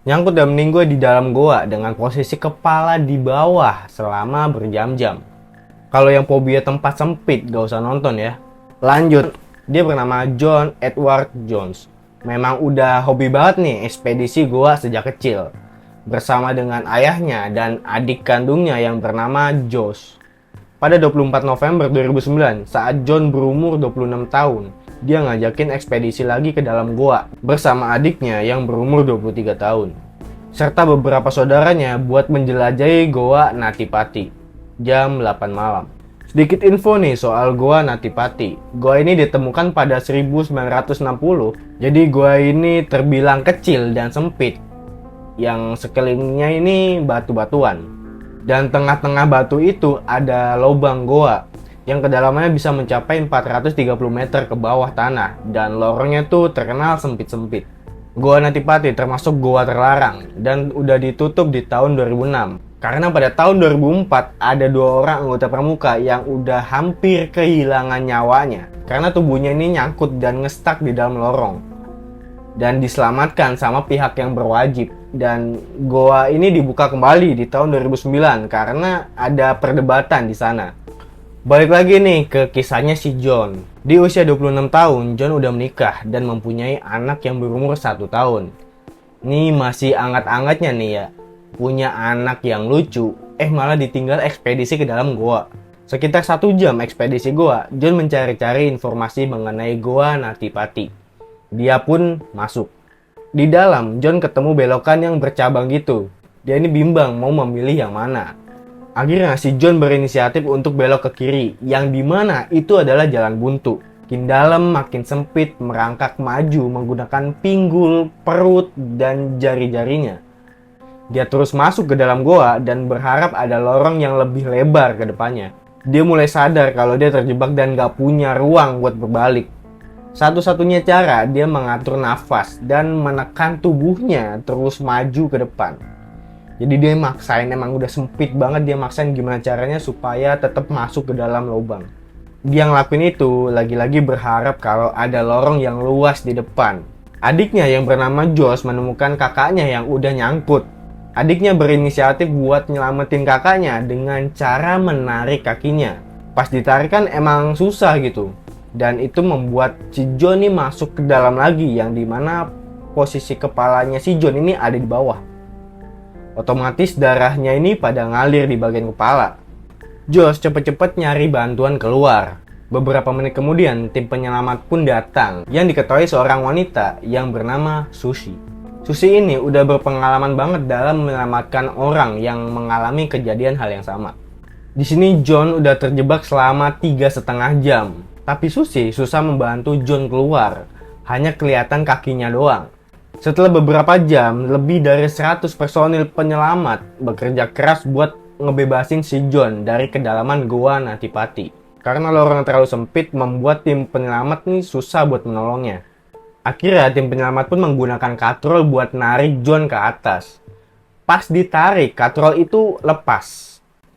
Nyangkut dan meninggal di dalam goa dengan posisi kepala di bawah selama berjam-jam. Kalau yang fobia tempat sempit gak usah nonton ya. Lanjut, dia bernama John Edward Jones. Memang udah hobi banget nih ekspedisi goa sejak kecil. Bersama dengan ayahnya dan adik kandungnya yang bernama Josh. Pada 24 November 2009, saat John berumur 26 tahun, dia ngajakin ekspedisi lagi ke dalam goa bersama adiknya yang berumur 23 tahun. Serta beberapa saudaranya buat menjelajahi goa Natipati jam 8 malam. Sedikit info nih soal goa Natipati. Goa ini ditemukan pada 1960, jadi goa ini terbilang kecil dan sempit. Yang sekelilingnya ini batu-batuan. Dan tengah-tengah batu itu ada lubang goa yang kedalamannya bisa mencapai 430 meter ke bawah tanah dan lorongnya tuh terkenal sempit-sempit. Goa Natipati termasuk goa terlarang dan udah ditutup di tahun 2006 karena pada tahun 2004 ada 2 orang anggota pramuka yang udah hampir kehilangan nyawanya karena tubuhnya ini nyangkut dan ngestak di dalam lorong dan diselamatkan sama pihak yang berwajib. Dan goa ini dibuka kembali di tahun 2009 karena ada perdebatan di sana. Balik lagi nih ke kisahnya si John. Di usia 26 tahun, John udah menikah dan mempunyai anak yang berumur 1 tahun. Ini masih anget-angetnya nih ya. Punya anak yang lucu, malah ditinggal ekspedisi ke dalam goa. Sekitar 1 jam ekspedisi goa, John mencari-cari informasi mengenai goa Natipati. Dia pun masuk. Di dalam, John ketemu belokan yang bercabang gitu. Dia ini bimbang mau memilih yang mana. Akhirnya si John berinisiatif untuk belok ke kiri, yang dimana itu adalah jalan buntu. Makin dalam, makin sempit, merangkak maju menggunakan pinggul, perut, dan jari-jarinya. Dia terus masuk ke dalam goa dan berharap ada lorong yang lebih lebar ke depannya. Dia mulai sadar kalau dia terjebak dan gak punya ruang buat berbalik. Satu-satunya cara dia mengatur nafas dan menekan tubuhnya terus maju ke depan. Jadi dia maksain, emang udah sempit banget, dia maksain gimana caranya supaya tetap masuk ke dalam lubang. Dia ngelakuin itu lagi-lagi berharap kalau ada lorong yang luas di depan. Adiknya yang bernama Josh menemukan kakaknya yang udah nyangkut. Adiknya berinisiatif buat nyelamatin kakaknya dengan cara menarik kakinya. Pas ditarik kan emang susah gitu. Dan itu membuat si John ini masuk ke dalam lagi, yang dimana posisi kepalanya si John ini ada di bawah. Otomatis darahnya ini pada ngalir di bagian kepala. Josh cepet-cepet nyari bantuan keluar. Beberapa menit kemudian tim penyelamat pun datang yang diketahui seorang wanita yang bernama Susie. Susie ini udah berpengalaman banget dalam menyelamatkan orang yang mengalami kejadian hal yang sama. Di sini John udah terjebak selama 3,5 jam. Tapi Susie susah membantu John keluar, hanya kelihatan kakinya doang. Setelah beberapa jam, lebih dari 100 personil penyelamat bekerja keras buat ngebebasin si John dari kedalaman goa Natipati. Karena lorong terlalu sempit membuat tim penyelamat nih susah buat menolongnya. Akhirnya tim penyelamat pun menggunakan katrol buat narik John ke atas. Pas ditarik, katrol itu lepas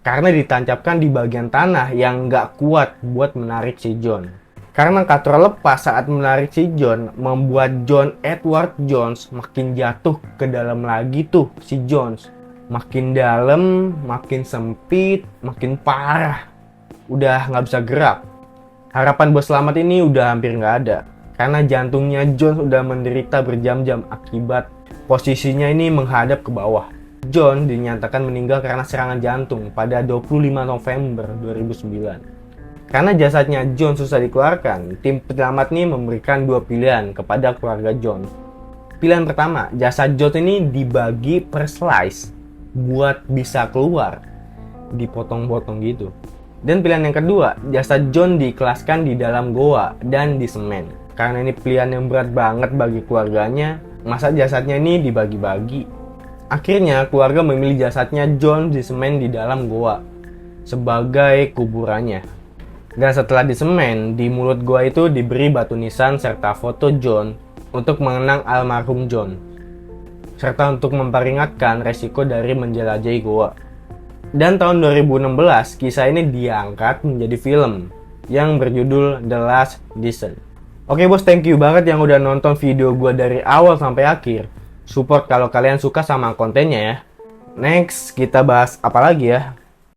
karena ditancapkan di bagian tanah yang nggak kuat buat menarik si John. Karena katrol lepas saat menarik si John, membuat John Edward Jones makin jatuh ke dalam lagi tuh si Jones. Makin dalam, makin sempit, makin parah. Udah nggak bisa gerak. Harapan buat selamat ini udah hampir nggak ada. Karena jantungnya Jones udah menderita berjam-jam akibat posisinya ini menghadap ke bawah. John dinyatakan meninggal karena serangan jantung pada 25 November 2009. Karena jasadnya John susah dikeluarkan, tim penyelamat ini memberikan 2 pilihan kepada keluarga John. Pilihan pertama, jasad John ini dibagi per slice buat bisa keluar, dipotong-potong gitu. Dan pilihan yang kedua, jasad John diikhlaskan di dalam goa dan disemen. Karena ini pilihan yang berat banget bagi keluarganya, masa jasadnya ini dibagi-bagi. Akhirnya keluarga memilih jasadnya John disemen di dalam goa sebagai kuburannya. Dan setelah disemen, di mulut goa itu diberi batu nisan serta foto John untuk mengenang almarhum John. Serta untuk memperingatkan resiko dari menjelajahi goa. Dan tahun 2016, kisah ini diangkat menjadi film yang berjudul The Last Descent. Oke bos, thank you banget yang udah nonton video gue dari awal sampai akhir. Support kalau kalian suka sama kontennya ya. Next, kita bahas apa lagi ya?